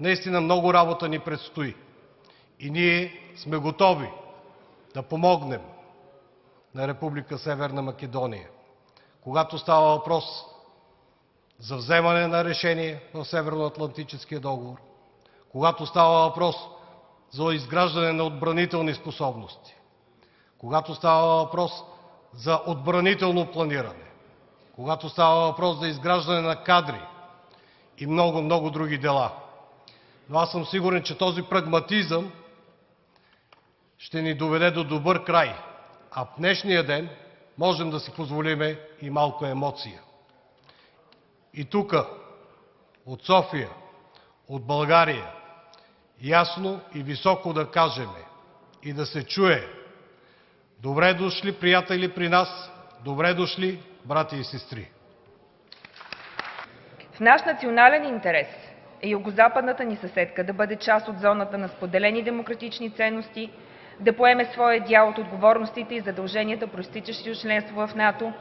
Наистина много работа ни предстои и ние сме готови да помогнем на Република Северна Македония, когато става въпрос за вземане на решение в Северноатлантическия договор, когато става въпрос за изграждане на отбранителни способности, когато става въпрос за отбранително планиране, когато става въпрос за изграждане на кадри и много, много други дела. Но аз съм сигурен, че този прагматизъм ще ни доведе до добър край, а в днешния ден можем да си позволим и малко емоция. И тук, от София, от България, ясно и високо да кажем и да се чуе: добре дошли, приятели, при нас! Добре дошли, братя и сестри! В наш национален интерес е югозападната ни съседка да бъде част от зоната на споделени демократични ценности, да поеме своя дял от отговорностите и задълженията, произтичащи от членство в НАТО,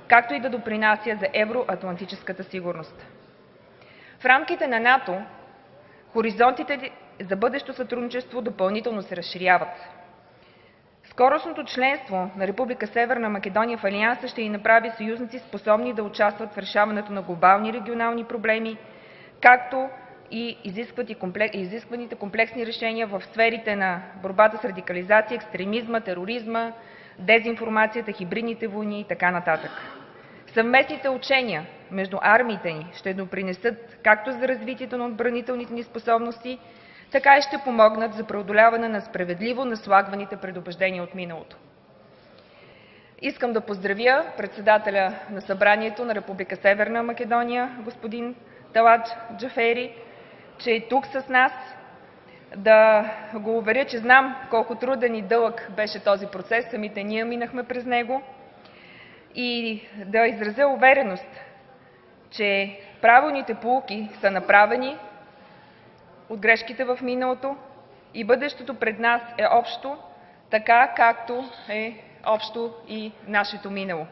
както и да допринася за евроатлантическата сигурност. В рамките на НАТО хоризонтите за бъдещо сътрудничество допълнително се разширяват. Скорошното членство на Република Северна Македония в Алианса ще ни направи съюзници, способни да участват в решаването на глобални регионални проблеми, както и изискваните комплексни решения в сферите на борбата с радикализация, екстремизма, тероризма, дезинформацията, хибридните войни и така нататък. Съвместните учения между армиите ни ще допринесат както за развитието на отбранителните ни способности, така и ще помогнат за преодоляване на справедливо наслагваните предубеждения от миналото. Искам да поздравя председателя на Събранието на Република Северна Македония господин Талат Джафери, че е тук с нас, да го уверя, че знам колко труден и дълъг беше този процес, самите ние минахме през него, и да изразя увереност, че правилните поуки са направени от грешките в миналото и бъдещето пред нас е общо, така както е общо и нашето минало.